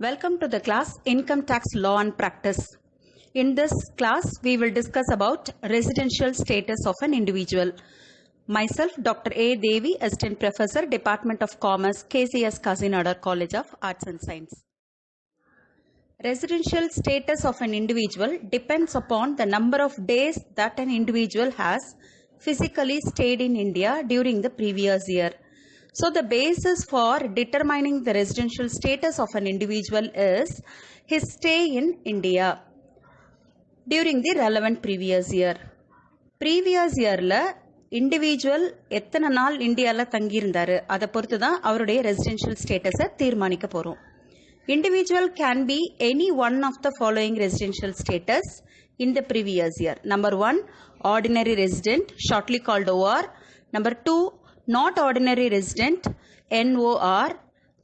Welcome to the class Income Tax Law and Practice. In this class, we will discuss about residential status of an individual. Myself, Dr. A. Devi, Assistant Professor, Department of Commerce, KCS Kazinadar College of Arts and Science. Residential status of an individual depends upon the number of days that an individual has physically stayed in India during the previous year. So the basis for determining the residential status of an individual is his stay in India during the relevant previous year. Previous yearல individual எத்தனை நாள் இந்தியாவில் தங்கியிருந்தாரு அதை பொறுத்து தான் அவருடைய residential ஸ்டேட்டஸை தீர்மானிக்க போகிறோம். Individual can be any one of the following residential status in the previous year. Number 1, ordinary resident, shortly called OR. Number 2, not ordinary resident, NOR.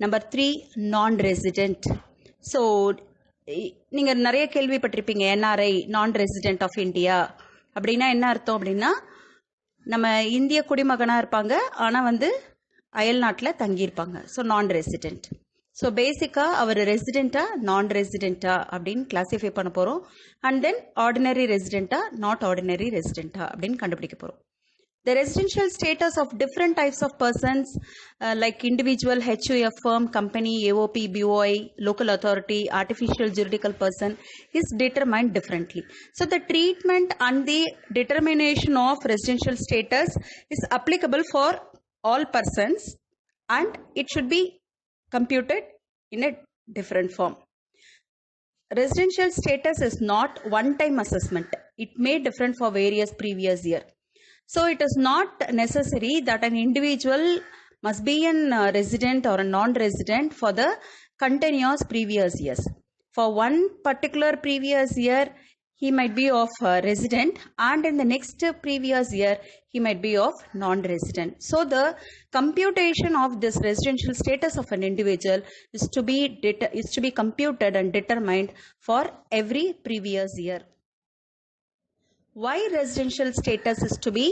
Number 3, non-resident. So, நீங்கள் நிறைய கேள்விப்பட்டிருப்பீங்க NRI, non-resident of India. அப்படின்னா என்ன அர்த்தம் அப்படின்னா நம்ம இந்திய குடிமகனாக இருப்பாங்க ஆனால் அயல் நாட்டில் தங்கியிருப்பாங்க. So non-resident. ஸோ பேசிக்காக அவர் ரெசிடெண்ட்டா நான் ரெசிடெண்ட்டா அப்படின்னு கிளாஸிஃபை பண்ண போகிறோம். அண்ட் தென் ஆர்டினரி ரெசிடெண்ட்டா நாட் ஆர்டினரி ரெசிடெண்ட்டா அப்படின்னு கண்டுபிடிக்க போகிறோம். The residential status of different types of persons like individual, HUF firm, company, AOP, BOI, local authority, artificial juridical person is determined differently. So the treatment and the determination of residential status is applicable for all persons and it should be computed in a different form. Residential status is not one-time assessment. It may differ for various previous year. So it is not necessary that an individual must be a resident or a non-resident for the continuous previous years. For one particular previous year, he might be of resident and in the next previous year, he might be of non-resident. So the computation of this residential status of an individual is to be computed and determined for every previous year. Why residential status is to be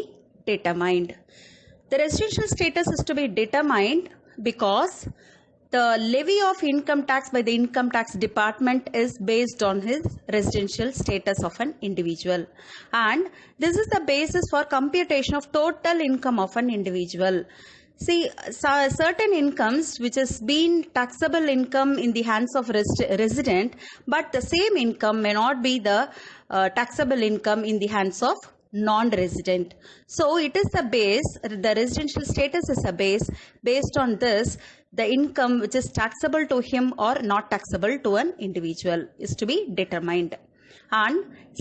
determined? The residential status is to be determined because the levy of income tax by the income tax department is based on his residential status of an individual, and this is the basis for computation of total income of an individual. See, certain incomes which has been taxable income in the hands of resident, but the same income may not be the taxable income in the hands of non-resident. So it is the base, the residential status is a base. Based on this, the income which is taxable to him or not taxable to an individual is to be determined. And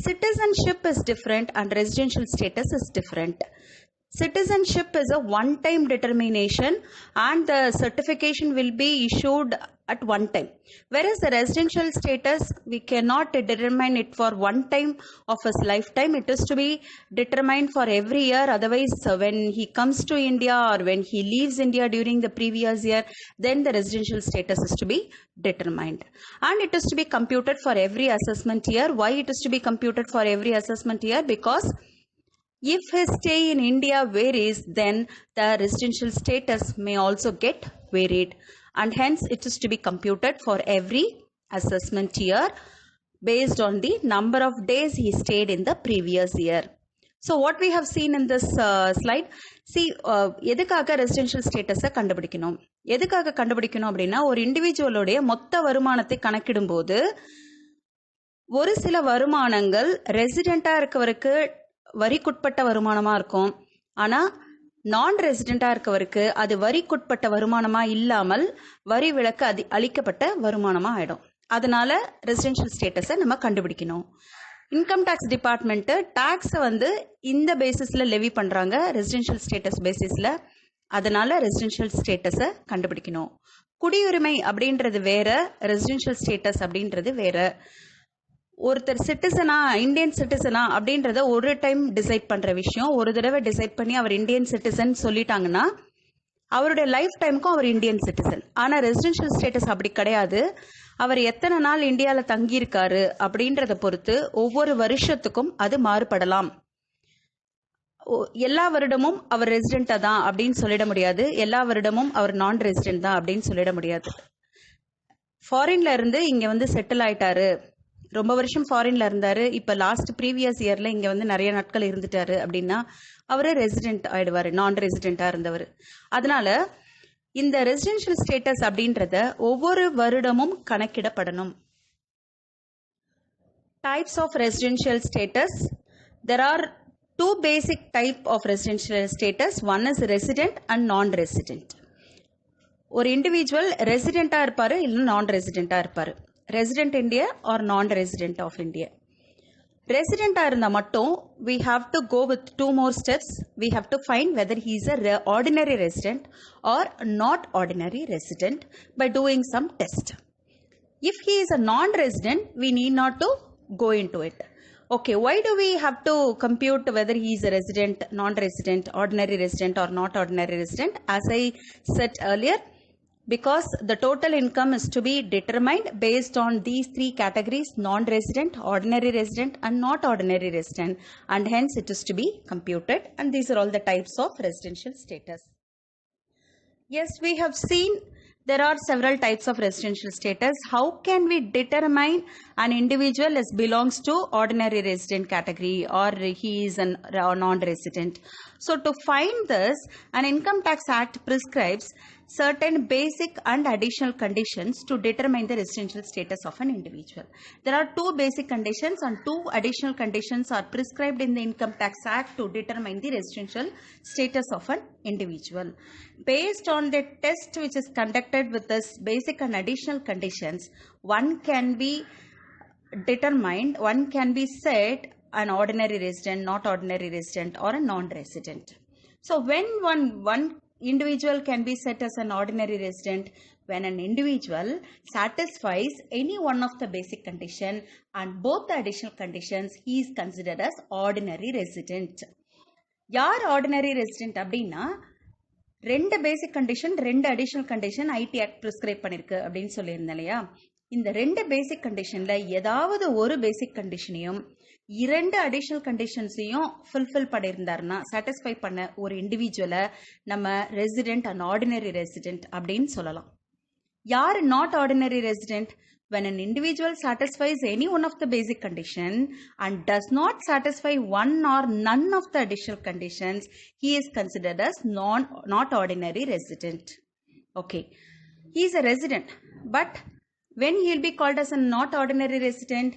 citizenship is different and residential status is different. Citizenship is a one-time determination and the certification will be issued at one time. Whereas the residential status, we cannot determine it for one time of his lifetime. It is to be determined for every year. Otherwise, when he comes to India or when he leaves India during the previous year, then the residential status is to be determined. And it is to be computed for every assessment year. Why it is to be computed for every assessment year? Because if his stay in India varies, then the residential status may also get varied, and hence it is to be computed for every assessment year based on the number of days he stayed in the previous year. So what we have seen in this slide, see, எதுக்காக residential ஸ்டேட்டஸை கண்டுபிடிக்கணும் அப்படின்னா ஒரு இண்டிவிஜுவலோடைய மொத்த வருமானத்தை கணக்கிடும்போது ஒரு சில வருமானங்கள் ரெசிடெண்ட்டாக இருக்கவருக்கு வரிக்குட்பட்ட வருமானமாக இருக்கும், ஆனால் நான் ரெசிடெண்ட்டாக இருக்கவருக்கு அது வரிக்குட்பட்ட வருமானமாக இல்லாமல் வரி விலக்கு அளிக்கப்பட்ட வருமானமாக ஆகிடும். அதனால ரெசிடென்ஷியல் ஸ்டேட்டஸை நம்ம கண்டுபிடிக்கணும். இன்கம் டேக்ஸ் டிபார்ட்மெண்ட்டு டேக்ஸை இந்த பேசிஸில் லெவி பண்ணுறாங்க, ரெசிடென்ஷியல் ஸ்டேட்டஸ் பேசிஸில். அதனால ரெசிடென்ஷியல் ஸ்டேட்டஸை கண்டுபிடிக்கணும். குடியுரிமை அப்படின்றது வேற, ரெசிடென்ஷியல் ஸ்டேட்டஸ் அப்படின்றது வேற. ஒருத்தர் சிட்டிசனா இந்தியன் சிட்டிசனா அப்படின்றத ஒரு டைம் டிசைட் பண்ணுற விஷயம். ஒரு தடவை டிசைட் பண்ணி அவர் இந்தியன் சிட்டிசன் சொல்லிட்டாங்கன்னா அவருடைய லைஃப் டைமுக்கும் அவர் இந்தியன் சிட்டிசன். ஆனால் ரெசிடென்ஷியல் ஸ்டேட்டஸ் அப்படி கிடையாது. அவர் எத்தனை நாள் இந்தியாவில் தங்கியிருக்காரு அப்படின்றத பொறுத்து ஒவ்வொரு வருஷத்துக்கும் அது மாறுபடலாம். எல்லா வருடமும் அவர் ரெசிடெண்ட்டாக தான் அப்படின்னு சொல்லிட முடியாது, எல்லா வருடமும் அவர் நான் ரெசிடென்ட் தான் அப்படின்னு சொல்லிட முடியாது. ஃபாரின்ல இருந்து இங்க வந்து செட்டில் ஆயிட்டாரு, ரொம்ப வருஷம் ஃபாரின்ல இருந்தாரு, இப்போ லாஸ்ட் ப்ரீவியஸ் இயர்ல இங்க வந்து நிறைய நாட்கள் இருந்துட்டாரு அப்படின்னா அவரு ரெசிடென்ட் ஆயிடுவாரு, நான் ரெசிடென்டா இருந்தவர். அதனால இந்த ரெசிடென்ஷியல் ஸ்டேட்டஸ் அப்படின்றத ஒவ்வொரு வருடமும் கணக்கிடப்படணும். Types of residential status. There are two basic type of residential status. One is resident and non-resident. ஒரு இண்டிவிஜுவல் ரெசிடென்ட்டா இருப்பாரு இல்லை நான் ரெசிடென்ட்டா இருப்பாரு. Resident India or non resident of India. ரெசிடென்ட்டா இருந்தால் மட்டும் we have to go with two more steps. We have to find whether he is a ordinary resident or not ordinary resident by doing some test. If he is a non-resident, we need not to go into it. Okay, why do we have to compute whether he is a resident, non-resident, ordinary resident or not ordinary resident? As I said earlier, because the total income is to be determined based on these three categories: non-resident, ordinary resident and not ordinary resident, and hence it is to be computed, and these are all the types of residential status. Yes, we have seen there are several types of residential status. How can we determine an individual as belongs to ordinary resident category or he is a non-resident? So to find this, an Income Tax Act prescribes certain basic and additional conditions to determine the residential status of an individual. There are two basic conditions and two additional conditions are prescribed in the Income Tax Act to determine the residential status of an individual. Based on the test which is conducted with this basic and additional conditions, one can be determined, one can be said an ordinary resident, not ordinary resident or a non-resident. So when one individual can be set as an ordinary resident when an individual satisfies any one of the basic condition and both the additional conditions, he is considered as ordinary resident. யார் ordinary resident அப்படின்னா ரெண்டு பேசிக் condition ரெண்டு additional condition ID act prescribe பண்ணிருக்கு அப்படின்னு சொல்லியிருந்தேன் இல்லையா. இந்த ரெண்டு பேசிக் கண்டிஷன்ல ஏதாவது ஒரு பேசிக் கண்டிஷனையும் இரண்டு அடிஷனல் கண்டிஷன்ஸையும் ஃபுல்ஃபில் பண்ணியிருந்தாருன்னா சாட்டிஸ்ஃபை பண்ண ஒரு இண்டிவிஜுவலை நம்ம ரெசிடென்ட் அண்ட் ஆர்டினரி ரெசிடென்ட் அப்படின்னு சொல்லலாம். யார் not ordinary resident? When an individual satisfies any one of the basic condition and does not satisfy one or none of the additional conditions, he is considered as not ordinary resident. Okay, he is a resident, but when he will be called as a not ordinary resident,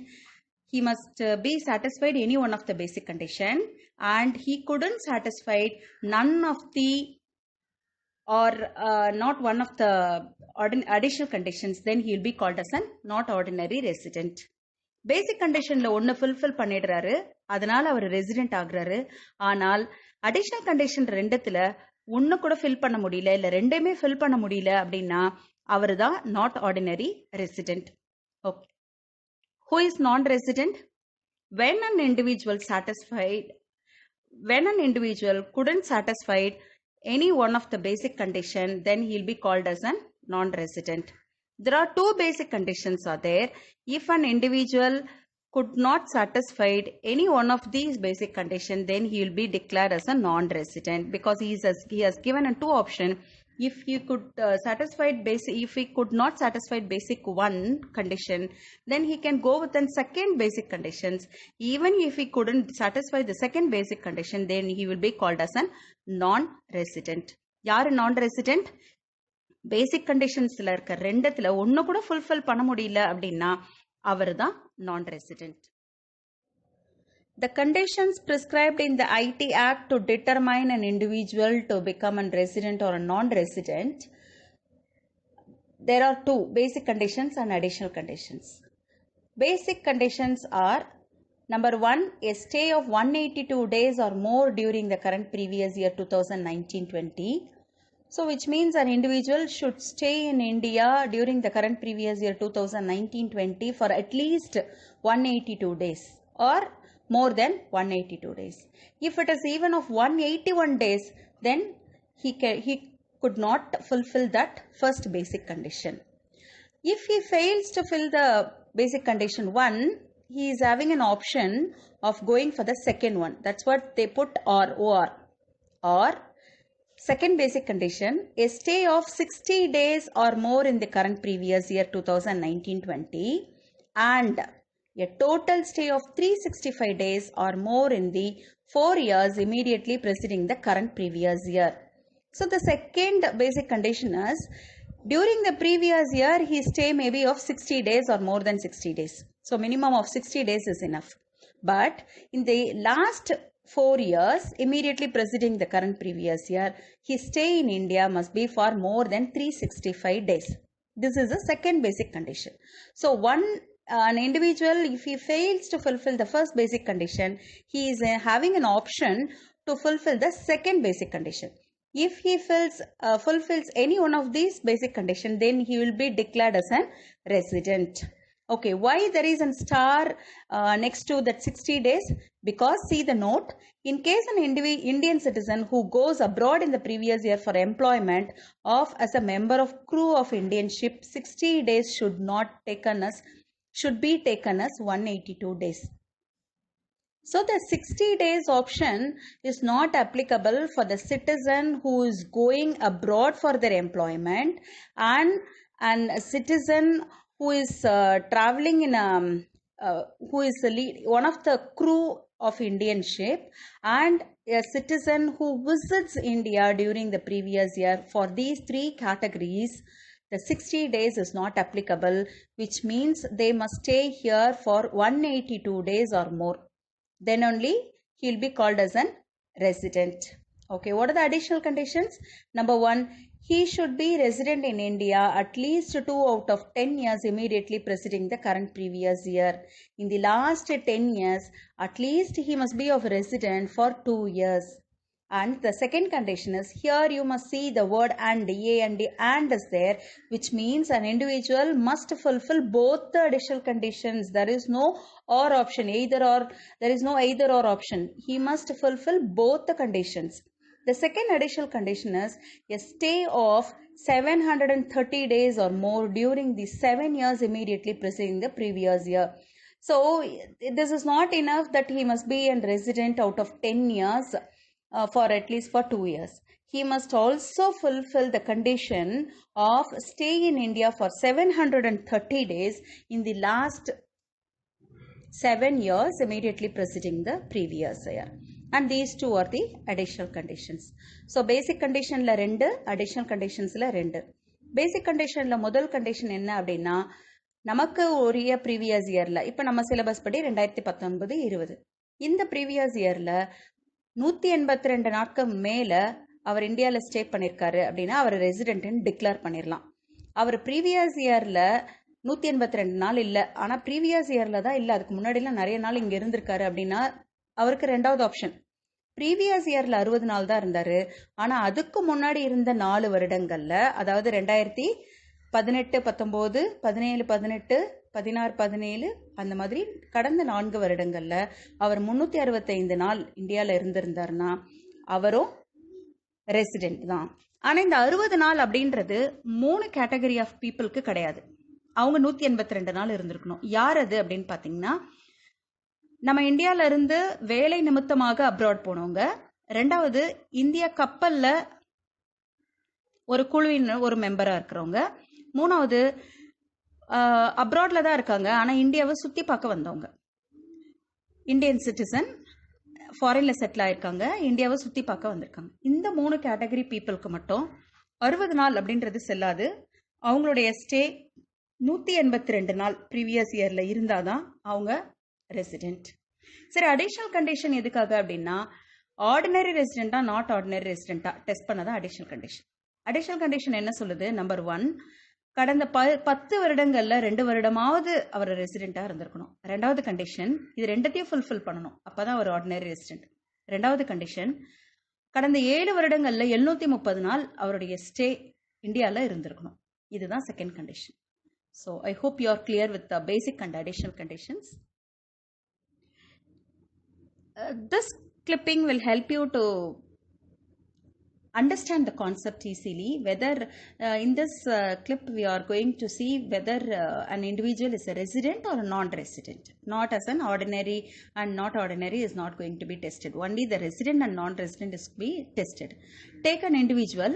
he must be satisfied any one of the basic condition and he couldn't satisfy none of the or not one of the additional conditions, then he will be called as a not ordinary resident. பேசிக் கண்டிஷன்ல ஒன்று fulfil பண்ணிடுறாரு, அதனால அவர் resident ஆகுறாரு. ஆனால் additional condition ரெண்டுத்துல ஒன்று கூட fill பண்ண முடியல, இல்லை ரெண்டுமே ஃபில் பண்ண முடியல அப்படின்னா அவர் தான் not ordinary resident. Okay, who is non-resident? When an individual couldn't satisfy any one of the basic condition, then he will be called as a non-resident. There are two basic conditions are there. If an individual could not satisfy any one of these basic conditions, then he will be declared as a non-resident because he has given a two option. If he could if he could not satisfy basic one condition, then he can go with the second basic conditions. Even if he couldn't satisfy the second basic condition, then he will be called as a non-resident. யார் non-resident? பேசிக் கண்டிஷன்ஸ்ல இருக்க ரெண்டுத்துல ஒன்னு கூட fulfil பண்ண முடியல அப்படின்னா அவர் தான் non-resident. The conditions prescribed in the IT Act to determine an individual to become a resident or a non-resident, there are two basic conditions and additional conditions. Basic conditions are: number one, a stay of 182 days or more during the current previous year 2019-20. So which means an individual should stay in India during the current previous year 2019-20 for at least 182 days or more than 182 days. If it is even of 181 days, then he could not fulfill that first basic condition. If he fails to fill the basic condition 1, he is having an option of going for the second one. That's what they put or Second basic condition, a stay of 60 days or more in the current previous year 2019-20 and a total stay of 365 days or more in the 4 years immediately preceding the current previous year. So the second basic condition is, during the previous year his stay may be of 60 days or more than 60 days. So minimum of 60 days is enough. But in the last 4 years immediately preceding the current previous year, his stay in India must be for more than 365 days. This is the second basic condition. So an individual, if he fails to fulfill the first basic condition, he is having an option to fulfill the second basic condition. If he fulfills any one of these basic conditions, then he will be declared as a resident. Okay, why there is a star next to that 60 days? Because see the note, in case an Indian citizen who goes abroad in the previous year for employment as a member of crew of Indian ship, 60 days should be taken as 182 days. So the 60 days option is not applicable for the citizen who is going abroad for their employment and a citizen who is traveling in who is one of the crew of Indian ship and a citizen who visits India during the previous year. For these three categories, the 60 days is not applicable, which means they must stay here for 182 days or more. Then only he will be called as a resident. Okay, what are the additional conditions? Number 1, he should be resident in India at least 2 out of 10 years immediately preceding the current previous year. In the last 10 years, at least he must be of resident for 2 years. And the second condition is, here you must see the word and is there, which means an individual must fulfill both the additional conditions. There is no or option, there is no either or option. He must fulfill both the conditions. The second additional condition is a stay of 730 days or more during the 7 years immediately preceding the previous year. So this is not enough that he must be a resident out of 10 years for at least for 2 years. He must also fulfill the condition of stay in India for 730 days in the last 7 years immediately preceding the previous year. And these two are the additional conditions. So basic condition la 2, additional conditions la 2. Basic condition la முதல் condition என்ன அப்படின்னா, நமக்கு உரிய previous yearல, இப்போ நம்ம syllabus படி 2019-20 இந்த previous yearல 182 நாட்கள் மேல அவர் இந்தியாவில் ஸ்டே பண்ணியிருக்காரு அப்படின்னா அவர் ரெசிடென்ட்னு டிக்ளேர் பண்ணிடலாம். அவர் ப்ரீவியஸ் இயரில் 182 நாள் இல்லை, ஆனால் ப்ரீவியஸ் இயரில் தான் இல்லை, அதுக்கு முன்னாடிலாம் நிறைய நாள் இங்கே இருந்திருக்காரு அப்படின்னா அவருக்கு ரெண்டாவது ஆப்ஷன். ப்ரீவியஸ் இயரில் 60 நாள் தான் இருந்தார், ஆனால் அதுக்கு முன்னாடி இருந்த 4 வருடங்களில், அதாவது 2018, 19, 17, 18, 16, 17 அந்த மாதிரி கடந்த 4 வருடங்களில் அவர் 365 நாள் இந்தியாவில் இருந்திருந்தார்னா அவரும் ரெசிடென்ட் தான். ஆனால் இந்த 60 நாள் அப்படின்றது 3 கேட்டகரி ஆஃப் பீப்புளுக்கு கிடையாது. அவங்க 182 நாள் இருந்திருக்கணும். யார் அது அப்படின்னு பார்த்தீங்கன்னா, நம்ம இந்தியாவில இருந்து வேலை நிமித்தமாக அப்ராட் போனவங்க, 2வது இந்திய கப்பலில் ஒரு குழுவின் ஒரு மெம்பராக இருக்கிறவங்க, 3வது அப்ராட்ல தான் இருக்காங்க ஆனால் இந்தியாவை சுற்றி பார்க்க வந்தவங்க, இந்தியன் சிட்டிசன் ஃபாரின்ல செட்டில் ஆயிருக்காங்க, இந்தியாவை சுற்றி பார்க்க வந்திருக்காங்க. இந்த 3 கேட்டகரி பீப்புளுக்கு மட்டும் 60 நாள் அப்படின்றது செல்லாது. அவங்களுடைய ஸ்டே 182 நாள் ப்ரீவியஸ் இயர்ல இருந்தாதான் அவங்க ரெசிடென்ட். சரி, அடிஷனல் கண்டிஷன் எதுக்காக அப்படின்னா, ஆர்டினரி ரெசிடென்ட்டா நாட் ஆர்டினரி ரெசிடென்ட்டா டெஸ்ட் பண்ணதான் அடிஷனல் கண்டிஷன். அடிஷனல் கண்டிஷன் என்ன சொல்லுது? நம்பர் 1, கடந்த 10 வருடங்கள்ல 2 வருடமாவது அவர் ரெசிடென்ட்டா இருந்திருக்கணும். 2வது கண்டிஷன், இது ரெண்டத்தையும் ஃபுல்ஃபில் பண்ணணும், அப்பதான் அவர் ஆர்டினரி ரெசிடென்ட். 2வது கண்டிஷன், கடந்த 7 வருடங்கள்ல 730 நாள் அவருடைய ஸ்டே இந்தியாவில் இருந்திருக்கணும். இதுதான் second condition. So I hope you are clear with the basic and additional conditions. This clipping will help you to understand the concept easily. Whether in this clip we are going to see whether an individual is a resident or a non-resident. Not as an ordinary and not ordinary is not going to be tested. Only the resident and non-resident is to be tested. Take an individual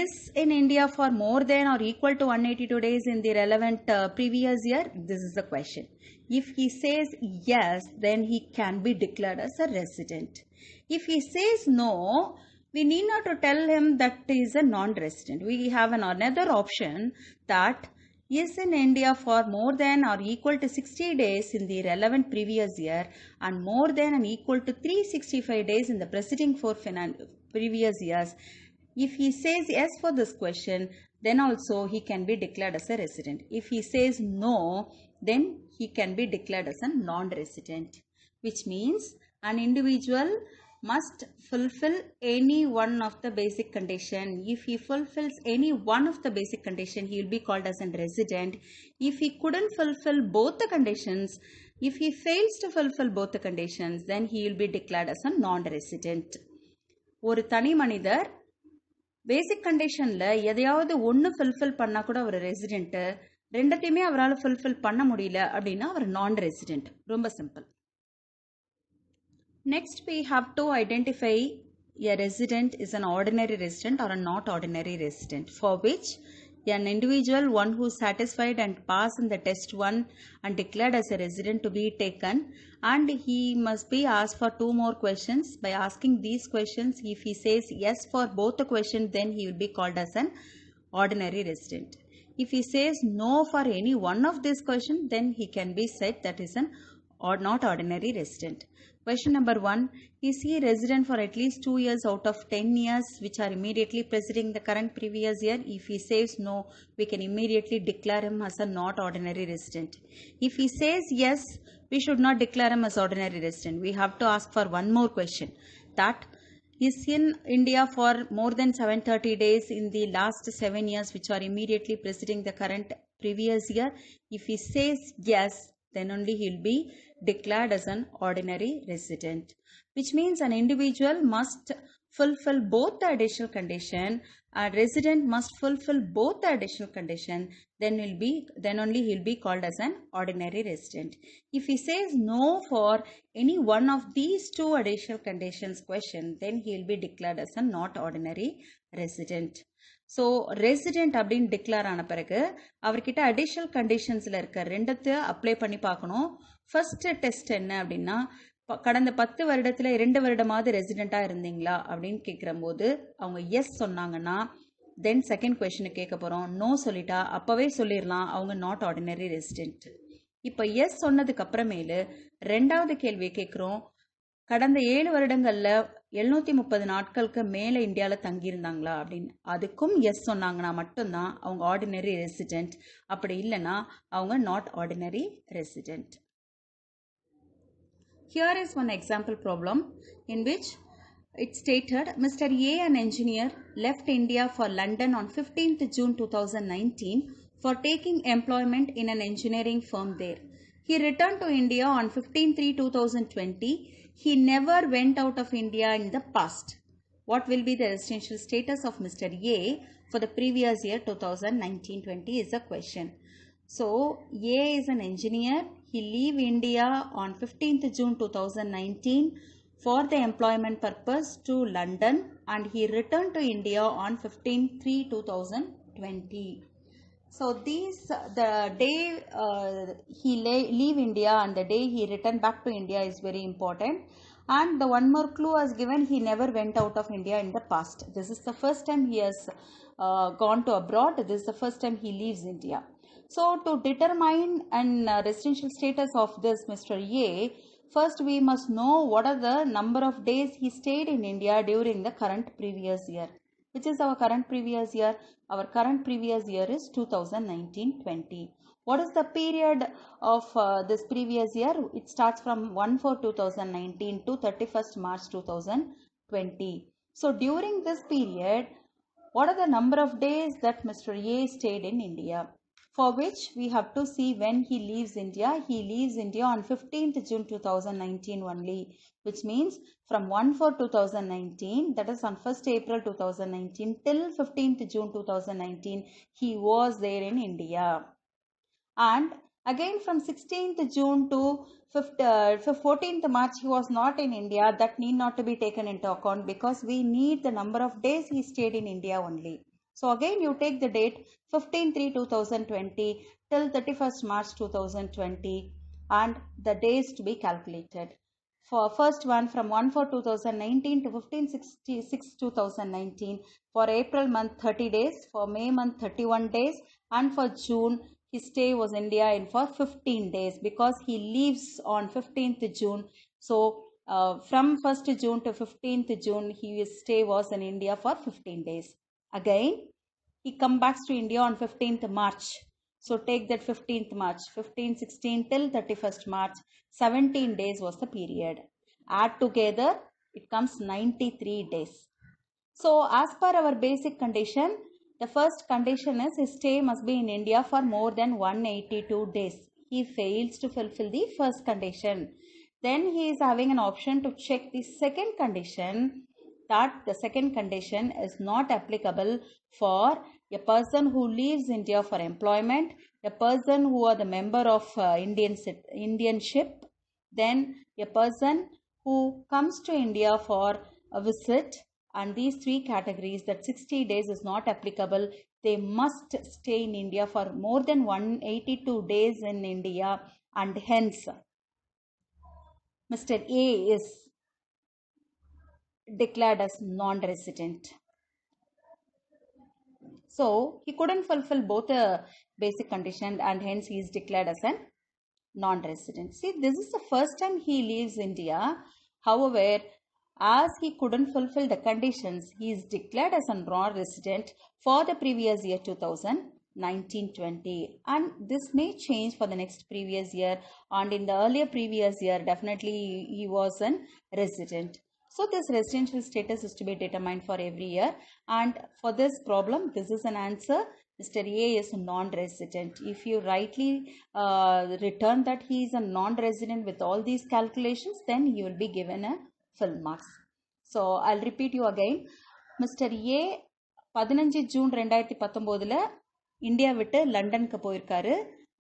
is in India for more than or equal to 182 days in the relevant previous year. This is the question. If he says yes, then he can be declared as a resident. If he says no, we need not to tell him that he is a non-resident. We have another option that is in India for more than or equal to 60 days in the relevant previous year and more than and equal to 365 days in the preceding 4 previous years. If he says yes for this question, then also he can be declared as a resident. If he says no, then he can be declared as a non-resident, which means an individual must fulfill any one of the basic condition. If he fulfills any one of the basic condition, he will be called as a resident. If he couldn't fulfill both the conditions, if he fails to fulfill both the conditions, then he will be declared as a non-resident. ஒரு தனி மனிதர் பேசிக் கண்டிஷனில் எதையாவது ஒன்று fulfil பண்ணால் கூட அவர் resident, ரெண்டத்தையுமே அவரால் fulfil பண்ண முடியல அப்படின்னா அவர் நான் ரெசிடென்ட். ரொம்ப simple. Next we have to identify a resident is an ordinary resident or a not ordinary resident, for which an individual, one who is satisfied and passed in the test 1 and declared as a resident to be taken, and he must be asked for 2 more questions. By asking these questions, if he says yes for both the questions, then he will be called as an ordinary resident. If he says no for any one of these questions, then he can be said that is an or not ordinary resident. Question number 1, is he resident for at least 2 years out of 10 years which are immediately preceding the current previous year? If he says no, we can immediately declare him as a not ordinary resident. If he says yes, we should not declare him as ordinary resident. We have to ask for one more question, that is in India for more than 730 days in the last 7 years which are immediately preceding the current previous year. If he says yes, then only he will be declared as an ordinary resident, which means an individual must fulfill both the additional condition. A resident must fulfill both the additional condition, then only he will be called as an ordinary resident. If he says no for any one of these 2 additional conditions question, then he will be declared as a not ordinary resident. So resident அப்படின்னு declare ஆன பிறகு அவர்கிட்ட additional கண்டிஷன்ஸில் இருக்க ரெண்டுத்தை apply பண்ணி பார்க்கணும். First test என்ன அப்படின்னா, கடந்த 10 வருடத்தில் 2 வருடமாவது ரெசிடெண்ட்டாக இருந்தீங்களா அப்படின்னு கேட்குறம்போது அவங்க எஸ் சொன்னாங்கன்னா தென் செகண்ட் கொஸ்டினை கேட்க போகிறோம். நோ சொல்லிட்டா அப்போவே சொல்லிடலாம் அவங்க நாட் ஆர்டினரி ரெசிடென்ட். இப்போ எஸ் சொன்னதுக்கு அப்புறமேலு ரெண்டாவது கேள்வியை கேட்குறோம், கடந்த 7 வருடங்களில் 730 நாட்களுக்கு மேலே இந்தியாவில் தங்கியிருந்தாங்களா அப்படின்னு. அதுக்கும் எஸ் சொன்னாங்கன்னா மட்டும்தான் அவங்க ஆர்டினரி ரெசிடென்ட், அப்படி இல்லைன்னா அவங்க not ordinary resident. Here is one example problem in which it stated Mr. A, an engineer, left India for London on 15th June 2019 for taking employment in an engineering firm there. He returned to India on 15/3/2020. He never went out of India in the past. What will be the residential status of Mr. A for the previous year 2019-20 is the question. So, A is an engineer. He leave India on 15th June 2019 for the employment purpose to London, and he returned to India on 15/3/2020. So the day he leave India and the day he returned back to India is very important. And the one more clue was given, he never went out of India in the past. This is the first time he has gone to abroad. This is the first time he leaves India. So to determine an residential status of this Mr. A, first we must know what are the number of days he stayed in India during the current previous year. Which is our current previous year? Our current previous year is 2019-20. What is the period of this previous year? It starts from 1/4/2019 to 31st March 2020. So during this period, what are the number of days that Mr. A stayed in India? for which we have to see when he leaves India. He leaves India on 15th June 2019 only, which means from 1/4/2019, that is on 1st April 2019 till 15th June 2019, he was there in India. And again from 16th June to 14th March, he was not in India. That need not to be taken into account because we need the number of days he stayed in India only. So again you take the date 15/3/2020 till 31st March 2020 and the days to be calculated. For first one from 1/4/2019 to 15/6/2019. For April month 30 days, for May month 31 days, and for June his stay was India in for 15 days because he leaves on 15th June. So from 1st June to 15th June his stay was in India for 15 days. Again he comes back to India on 15th March. So take that 15th March, 15, 16 till 31st March, 17 days was the period. Add together, it comes 93 days. So as per our basic condition, the first condition is his stay must be in India for more than 182 days. He fails to fulfill the first condition. Then he is having an option to check the second condition, that the second condition is not applicable for a person who leaves India for employment, a person who are the member of Indian ship, then a person who comes to India for a visit, and these three categories, that 60 days is not applicable. They must stay in India for more than 182 days in India, and hence Mr. A is declared as non-resident. So he couldn't fulfill both the basic condition and hence he is declared as a non-resident. See, this is the first time he leaves India. However, as he couldn't fulfill the conditions, he is declared as a non-resident for the previous year 2019-20, and this may change for the next previous year, and in the earlier previous year definitely he was a resident. So this residential status is to be determined for every year, and for this problem this is an answer. Mr. A is non-resident. If you rightly return that he is a non-resident with all these calculations, then you will be given a full marks. So I'll repeat you again. Mr. A 15 June 2019 India விட்டு லண்டனுக்கு போயிருக்காரு.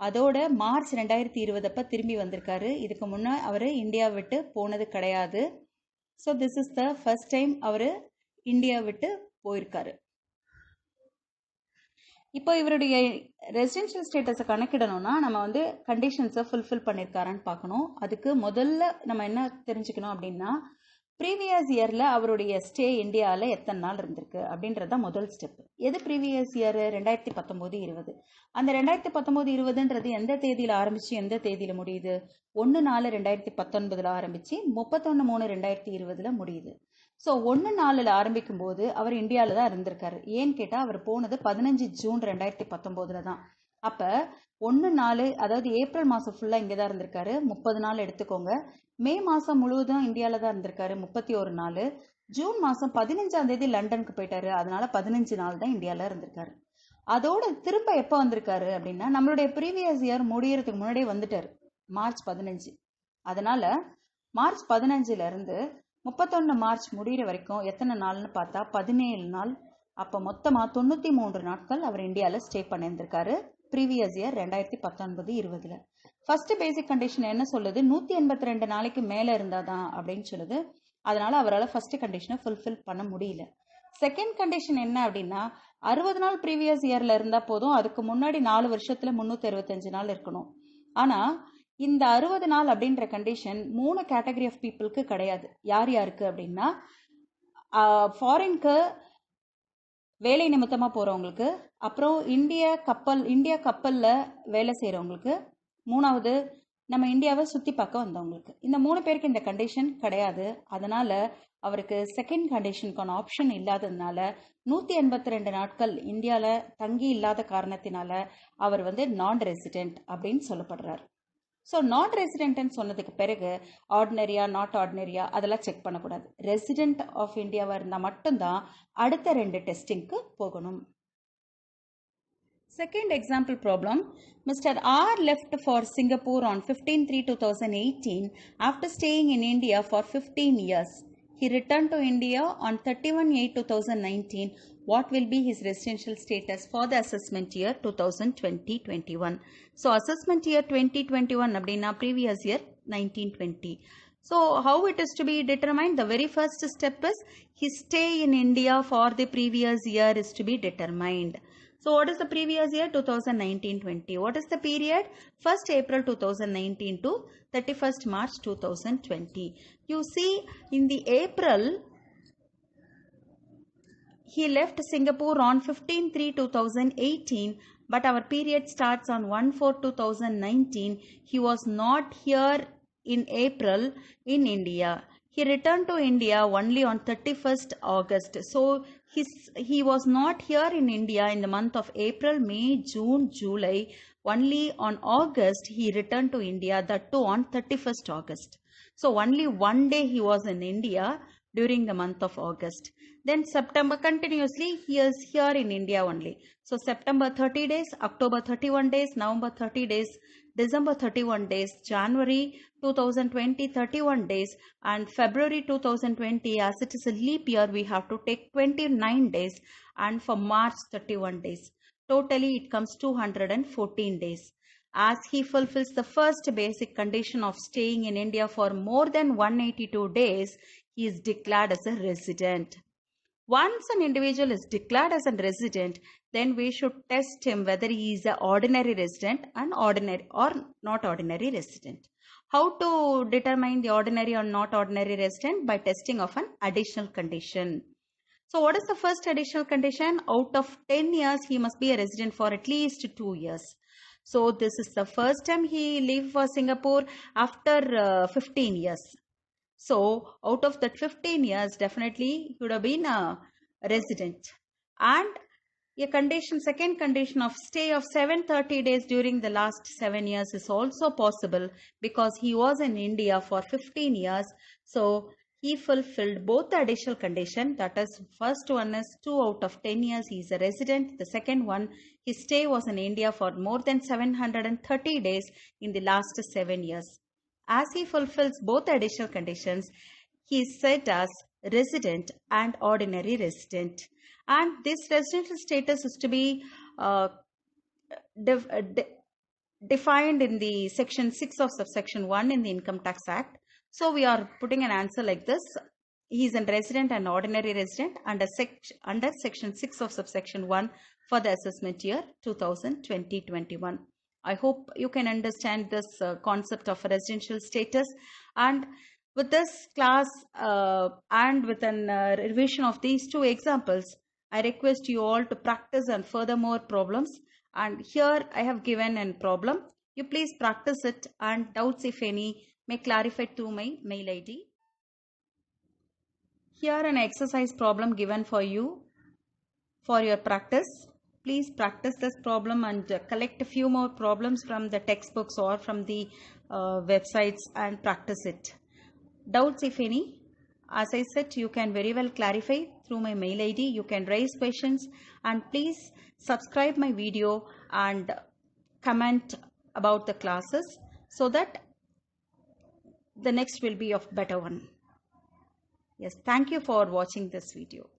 அதோட March 2020 அப்ப திரும்பி வந்திருக்காரு. இதுக்கு முன்ன அவர் India விட்டு போனது கிடையாது. So this is the first time அவர் இந்தியா விட்டு போயிருக்காரு. இப்போ இவருடைய ரெசிடென்ஷியல் ஸ்டேட்டஸை கணக்கிடணும்னா நம்ம வந்து கண்டிஷன்ஸை ஃபுல்ஃபில் பண்ணியிருக்காரான்னு பார்க்கணும். அதுக்கு முதல்ல நம்ம என்ன தெரிஞ்சுக்கணும் அப்படின்னா, ப்ரீவியஸ் இயரில் அவருடைய ஸ்டே இந்தியாவில் எத்தனை நாள் இருந்திருக்கு அப்படின்றது தான் முதல் ஸ்டெப். எது ப்ரீவியஸ் இயர்? 2019-20. அந்த 2019-20ன்றது எந்த தேதியில் ஆரம்பித்து எந்த தேதியில் முடியுது? 1/4/2019 ஆரம்பித்து 31/3/2020 முடியுது. ஸோ 1/4 ஆரம்பிக்கும் போது அவர் இந்தியாவில் தான் இருந்திருக்காரு. ஏன்னு கேட்டால் அவர் போனது 15 ஜூன் 2019 தான். அப்போ 1/4, அதாவது ஏப்ரல் மாதம் ஃபுல்லாக இங்கே தான் இருந்திருக்காரு, 30 நாள் எடுத்துக்கோங்க. மே மாதம் முழுவதும் இந்தியாவில் தான் இருந்திருக்காரு, 31 நாள். ஜூன் மாதம் 15ஆம் தேதி லண்டனுக்கு போயிட்டாரு, அதனால 15 நாள் தான் இந்தியாவில் இருந்திருக்காரு. அதோட திரும்ப எப்போ வந்திருக்காரு அப்படின்னா, நம்மளுடைய ப்ரீவியஸ் இயர் முடியறதுக்கு முன்னாடியே வந்துட்டார், மார்ச் 15. அதனால மார்ச் 15லேருந்து 31 மார்ச் முடிகிற வரைக்கும் எத்தனை நாள்னு பார்த்தா 17 நாள். அப்போ மொத்தமாக 93 நாட்கள் அவர் இந்தியாவில் ஸ்டே பண்ணியிருந்திருக்காரு previous year 2019-20. First basic condition என்ன சொல்லுது? 182 நாளைக்கு மேலே இருந்தால் தான் அப்படின்னு சொல்லுது. அதனால அவரால் ஃபர்ஸ்ட் கண்டிஷனை ஃபுல்ஃபில் பண்ண முடியல. செகண்ட் கண்டிஷன் என்ன அப்படின்னா, 60 நாள் ப்ரீவியஸ் இயரில் இருந்தால் போதும், அதுக்கு முன்னாடி 4 வருஷத்தில் 365 நாள் இருக்கணும். ஆனால் இந்த 60 நாள் அப்படின்ற கண்டிஷன் 3 கேட்டகரி ஆஃப் பீப்புளுக்கு கிடையாது. யார் யாருக்கு அப்படின்னா, ஃபாரின்க்கு வேலை நிமித்தமாக போகிறவங்களுக்கு, அப்புறம் இந்தியா கப்பலில் வேலை செய்கிறவங்களுக்கு, மூணாவது நம்ம இந்தியாவை சுற்றி பார்க்க வந்தவங்களுக்கு. இந்த 3 பேருக்கு இந்த கண்டிஷன் கிடையாது. அதனால் அவருக்கு செகண்ட் கண்டிஷனுக்கான ஆப்ஷன் இல்லாததுனால 182 நாட்கள் இந்தியாவில் தங்கி இல்லாத காரணத்தினால அவர் வந்து நான் ரெசிடென்ட் அப்படின்னு சொல்லப்படுறார். ஸோ நான் ரெசிடென்ட்னு சொன்னதுக்கு பிறகு ஆர்டினரியா நாட் ஆர்டினரியா அதெல்லாம் செக் பண்ணக்கூடாது. ரெசிடென்ட் ஆஃப் இந்தியாவாக இருந்தால் மட்டும்தான் அடுத்த 2 டெஸ்டிங்க்கு போகணும். Second example problem, Mr. R left for Singapore on 15/3/2018 after staying in India for 15 years. He returned to India on 31/8/2019. What will be his residential status for the assessment year 2020-21? So assessment year 2021 அப்படினா previous year 1920. So how it is to be determined? The very first step is his stay in India for the previous year is to be determined. So what is the previous year? 2019-20. What is the period? 1st April 2019 to 31st March 2020. You see, in the April, he left Singapore on 15/3/2018, but our period starts on 1/4/2019. He was not here in April in India. He returned to India only on 31st August. So he was not here in India in the month of April, May, June, July. Only on August he returned to India, that too on 31st August. So only one day he was in India during the month of August. Then September, continuously he is here in India only. So September 30 days, October 31 days, November 30 days, December 31 days, January 2020 31 days, and February 2020, as it is a leap year, we have to take 29 days, and for March 31 days. Totally it comes 214 days. As he fulfills the first basic condition of staying in India for more than 182 days, he is declared as a resident. Once an individual is declared as a resident, then we should test him whether he is an ordinary resident and ordinary or not ordinary resident. How to determine the ordinary or not ordinary resident? By testing of an additional condition. So what is the first additional condition? Out of 10 years, he must be a resident for at least 2 years. So this is the first time he left for Singapore after 15 years. So out of that 15 years, definitely he would have been a resident. And a condition, second condition of stay of 730 days during the last 7 years is also possible because he was in India for 15 years. So he fulfilled both the additional condition. That is, first one is 2 out of 10 years he is a resident. The second one, his stay was in India for more than 730 days in the last 7 years. As he fulfills both the additional conditions, he is set as resident and ordinary resident. And this residential status is to be defined in the section 6 of subsection 1 in the Income Tax Act. So we are putting an answer like this. He is a resident and ordinary resident under section 6 of subsection 1 for the assessment year 2020-21. I hope you can understand this concept of residential status. And with this class and with an revision of these 2 examples, I request you all to practice and furthermore problems. And here I have given a problem. You please practice it, and doubts if any may clarify through my mail ID. Here an exercise problem given for you for your practice. Please practice this problem and collect a few more problems from the textbooks or from the websites and practice it. Doubts if any, as I said, you can very well clarify through my mail ID. You can raise questions, and please subscribe my video and comment about the classes so that the next will be of better one. Yes, thank you for watching this video.